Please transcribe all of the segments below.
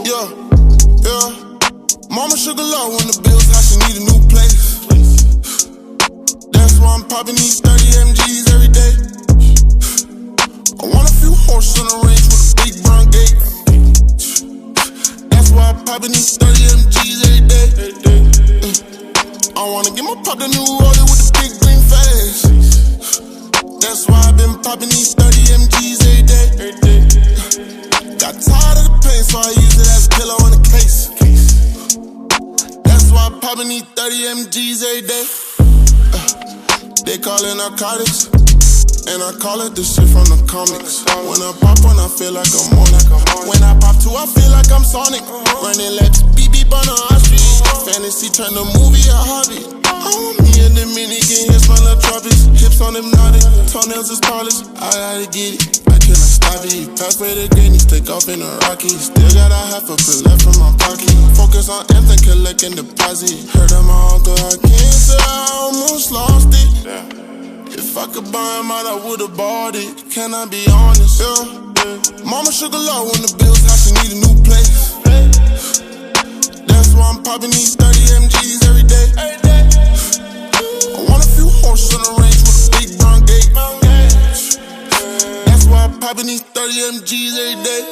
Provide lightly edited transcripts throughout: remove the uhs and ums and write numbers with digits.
Yeah, yeah. Mama sugar low when the bills high, she need a new place. That's why I'm popping these 30 MGs every day. I want a few horses on the range with a big brown gate. That's why I'm popping these 30 MGs every day. I wanna get my pop the new order with the big green face. That's why I've been popping these 30 MGs every day. Got tired of the pain, so I use it as a pillow in a case. That's why I'm popping these 30 MGs every day. They call it narcotics, and I call it the shit from the comics. When I pop one, I feel like I'm on it. When I pop two, I feel like I'm Sonic. Running laps, beep beep on the street. Fantasy turn the movie a hobby. I want me in the mini, getting hits from the tropics. Hips on hypnotic, toenails is polished. I gotta get it, I cannot stop it. Pathway to greatness, take off in a rocket. Still got a half a pill left from my pocket. Focus on Anthem, collecting deposit. Heard of my uncle, I can't say I almost lost it. If I could buy him out, I would've bought it. Can I be honest? Yeah. Mama sugar low when the bills high, she need a new place. That's why I'm popping these 30 MGs every day. I want a few horses on the range with a big brown gate. That's why I'm popping these 30 MGs every day.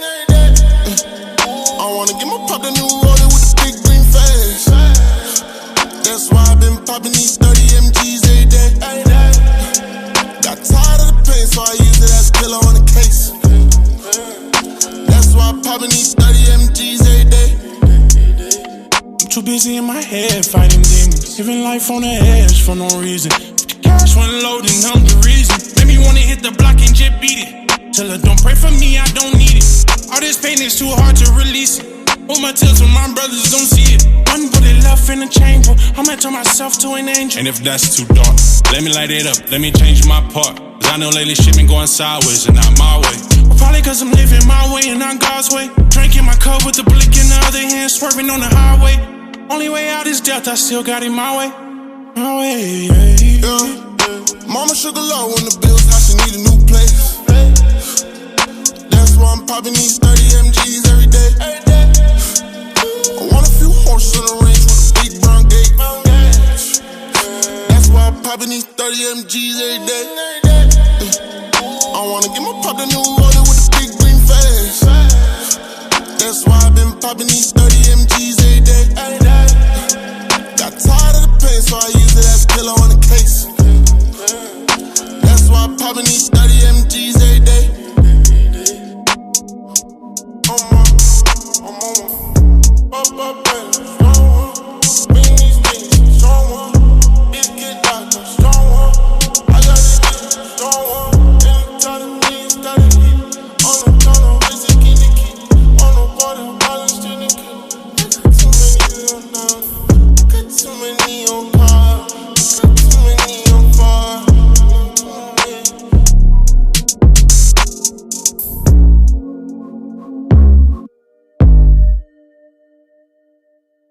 I wanna get my pop the new order with the big green face. That's why I've been popping these 30 MGs every day. Got tired of the pain, so I use it as a pillow in a case. That's why I'm popping these 30 MGs every day. I'm too busy in my head fighting demons, living life on the edge for no reason. If the cash went low, then I'm the reason. Made me wanna hit the block and jet beat it. Tell her don't pray for me, I don't need it. All this pain is too hard to release it. Hold my tears when my brothers don't see it. One bullet left in the chamber, I might turn myself to an angel. And if that's too dark, let me light it up, let me change my part. Cause I know lately shit been going sideways and not my way. Well, probably cause I'm living my way and not God's way. Drinking my cup with the blick in the other hand, swerving on the highway. Only way out is death, I still got it my way. My way, yeah. Mama sugar low when the bills high, she need a new place. That's why I'm popping these 30 MGs every day. I want a few horses on the range with a big brown gate. That's why I'm popping these 30 MGs every day. I wanna get my pop the new order with the big green face. That's why I've been popping these 30 MGs every day. Got tired of the pain, so I use it as a pillow in a case. That's why I'm popping these